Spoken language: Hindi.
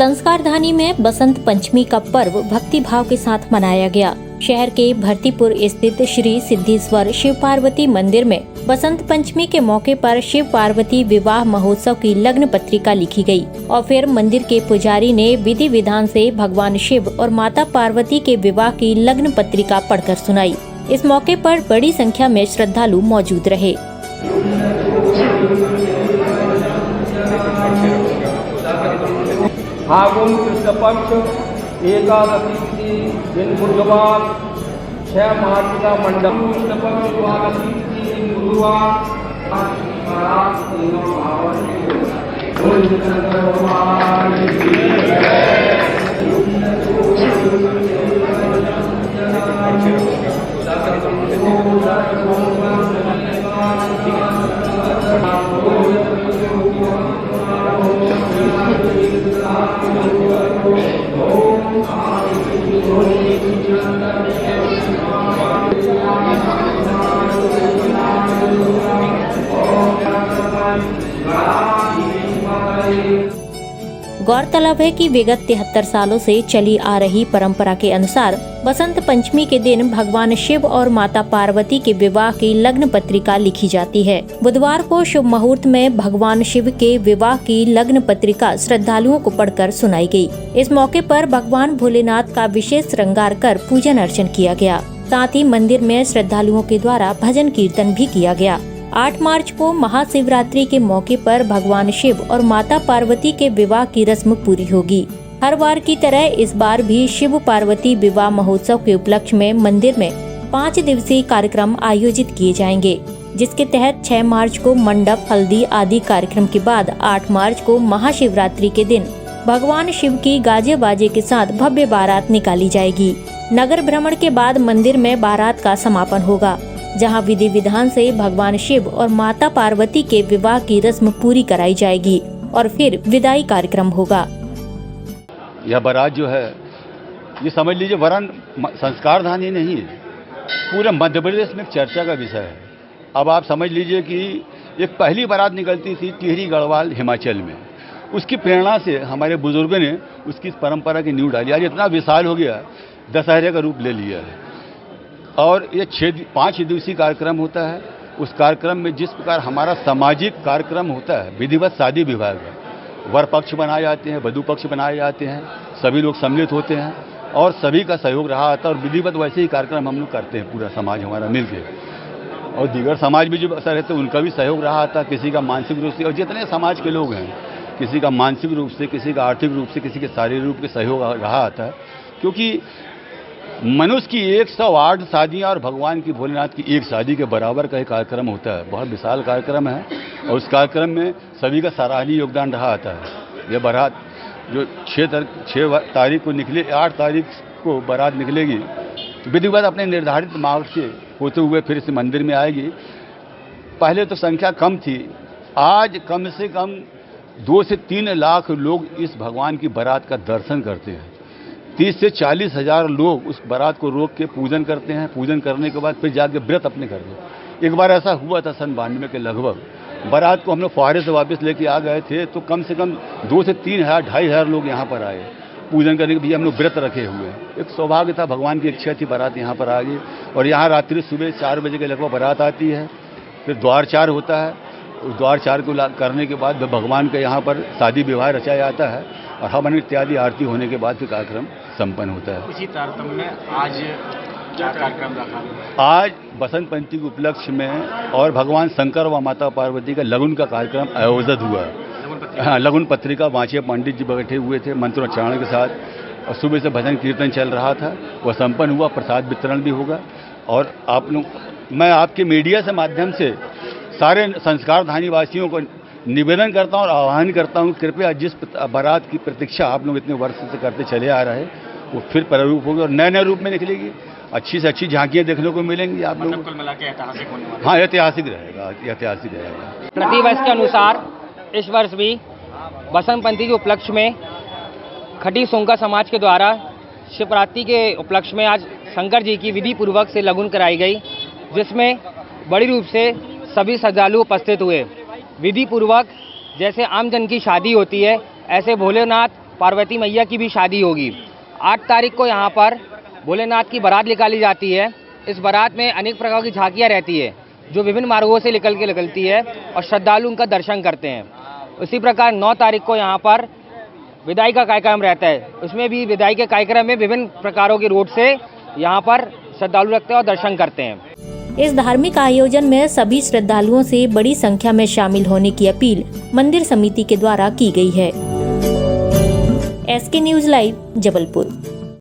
संस्कार धानी में बसंत पंचमी का पर्व भक्ति भाव के साथ मनाया गया। शहर के भरतीपुर स्थित श्री सिद्धेश्वर शिव पार्वती मंदिर में बसंत पंचमी के मौके पर शिव पार्वती विवाह महोत्सव की लग्न पत्रिका लिखी गई और फिर मंदिर के पुजारी ने विधि विधान से भगवान शिव और माता पार्वती के विवाह की लग्न पत्रिका पढ़कर सुनाई। इस मौके पर बड़ी संख्या में श्रद्धालु मौजूद रहे। फागुन कृष्ण पक्ष एकादशी दिन बुधवार 6 मार्च का मंडप कृष्ण पक्ष द्वादशी दिन गुरुवार गौरतलब है कि विगत 73 सालों से चली आ रही परंपरा के अनुसार बसंत पंचमी के दिन भगवान शिव और माता पार्वती के विवाह की लग्न पत्रिका लिखी जाती है। बुधवार को शुभ मुहूर्त में भगवान शिव के विवाह की लग्न पत्रिका श्रद्धालुओं को पढ़कर सुनाई गई। इस मौके पर भगवान भोलेनाथ का विशेष श्रृंगार कर पूजन अर्चन किया गया। साथ ही मंदिर में श्रद्धालुओं के द्वारा भजन कीर्तन भी किया गया। 8 मार्च को महाशिवरात्रि के मौके पर भगवान शिव और माता पार्वती के विवाह की रस्म पूरी होगी। हर बार की तरह इस बार भी शिव पार्वती विवाह महोत्सव के उपलक्ष्य में मंदिर में 5 दिवसीय कार्यक्रम आयोजित किए जाएंगे, जिसके तहत 6 मार्च को मंडप, हल्दी आदि कार्यक्रम के बाद 8 मार्च को महाशिवरात्रि के दिन भगवान शिव की गाजे बाजे के साथ भव्य बारात निकाली जाएगी। नगर भ्रमण के बाद मंदिर में बारात का समापन होगा, जहां विधि विधान से भगवान शिव और माता पार्वती के विवाह की रस्म पूरी कराई जाएगी और फिर विदाई कार्यक्रम होगा। यह बारात जो है, ये समझ लीजिए वरन संस्कार धान ही नहीं है, पूरे मध्य प्रदेश में चर्चा का विषय है। अब आप समझ लीजिए कि एक पहली बारात निकलती थी टिहरी गढ़वाल हिमाचल में, उसकी प्रेरणा से हमारे बुजुर्गों ने उसकी परंपरा की नींव डाली। आज इतना विशाल हो गया, दशहरे का रूप ले लिया है। और ये 5 दिवसीय कार्यक्रम होता है। उस कार्यक्रम में जिस प्रकार हमारा सामाजिक कार्यक्रम होता है, विधिवत शादी विवाह है, वर पक्ष बनाए जाते हैं, वधू पक्ष बनाए जाते हैं, सभी लोग सम्मिलित होते हैं और सभी का सहयोग रहा था। और विधिवत वैसे ही कार्यक्रम हम लोग करते हैं, पूरा समाज हमारा मिलकर। और दीगर समाज भी जो असर रहते हैं उनका भी सहयोग रहा था, किसी का मानसिक रूप से, और जितने समाज के लोग हैं, किसी का मानसिक रूप से, किसी का आर्थिक रूप से, किसी के शारीरिक रूप से सहयोग रहा था। क्योंकि मनुष्य की 108 शादियाँ और भगवान की भोलेनाथ की एक शादी के बराबर का एक कार्यक्रम होता है। बहुत विशाल कार्यक्रम है और उस कार्यक्रम में सभी का सराहनीय योगदान रहा आता है। यह बारात जो 6 तारीख को निकले, 8 तारीख को बारात निकलेगी, विधिवत अपने निर्धारित मार्ग से होते हुए फिर इस मंदिर में आएगी। पहले तो संख्या कम थी, आज कम से कम 2 से 3 लाख लोग इस भगवान की बारात का दर्शन करते हैं। 30 से 40 हज़ार लोग उस बारात को रोक के पूजन करते हैं। पूजन करने के बाद फिर जाके व्रत अपने करते हैं। एक बार ऐसा हुआ था सन 92 के लगभग, बारात को हम लोग फुहारे से वापस लेके आ गए थे, तो कम से कम 2 से 3 हज़ार 2,500 लोग यहाँ पर आए पूजन करने के लिए। हम लोग व्रत रखे हुए, एक सौभाग्य था, भगवान की इच्छा थी, बारात यहाँ पर आ गई। और यहाँ रात्रि सुबह 4 बजे के लगभग बारात आती है, फिर द्वारचार होता है। उस द्वारचार को करने के बाद भगवान के यहाँ पर शादी विवाह रचाया जाता है और हवन इत्यादि आरती होने के बाद फिर कार्यक्रम संपन्न होता है। इसी तारतम्य में आज क्या कार्यक्रम रखा? आज बसंत पंचमी के उपलक्ष्य में और भगवान शंकर व माता पार्वती का लगन का कार्यक्रम आयोजित हुआ है। हाँ, लगन पत्रिका वांचे पंडित जी बैठे हुए थे मंत्रोच्चारण के साथ और सुबह से भजन कीर्तन चल रहा था, वह संपन्न हुआ। प्रसाद वितरण भी होगा। और आप लोग, मैं आपके मीडिया से माध्यम से सारे संस्कार धानी वासियों को निवेदन करता हूँ और आह्वान करता हूँ, कृपया जिस बारात की प्रतीक्षा आप लोग इतने वर्ष से करते चले आ रहे हैं, वो फिर प्रारूप होगी और नए नए रूप में निकलेगी। अच्छी से अच्छी झांकियाँ देखने को मिलेंगी आप लोगों को। कुल मिला के ऐतिहासिक होने वाला। हाँ, ऐतिहासिक रहेगा, ऐतिहासिक रहेगा। प्रतिवर्ष के अनुसार इस वर्ष भी बसंत पंचमी के उपलक्ष्य में खटी सोंका समाज के द्वारा शिवरात्रि के उपलक्ष्य में आज शंकर जी की विधि पूर्वक से लगन कराई गई, जिसमें बड़ी रूप से सभी श्रद्धालु उपस्थित हुए। विधि पूर्वक जैसे आम जन की शादी होती है, ऐसे भोलेनाथ पार्वती मैया की भी शादी होगी। 8 तारीख को यहाँ पर भोलेनाथ की बारात निकाली जाती है। इस बारात में अनेक प्रकार की झांकियाँ रहती है जो विभिन्न मार्गों से निकलती है और श्रद्धालु उनका दर्शन करते हैं। उसी प्रकार 9 तारीख को यहाँ पर विदाई का कार्यक्रम रहता है। उसमें भी विदाई के कार्यक्रम में विभिन्न प्रकारों की रूट से यहाँ पर श्रद्धालु रखते हैं और दर्शन करते हैं। इस धार्मिक आयोजन में सभी श्रद्धालुओं से बड़ी संख्या में शामिल होने की अपील मंदिर समिति के द्वारा की गई है। SK news live, Jabalpur.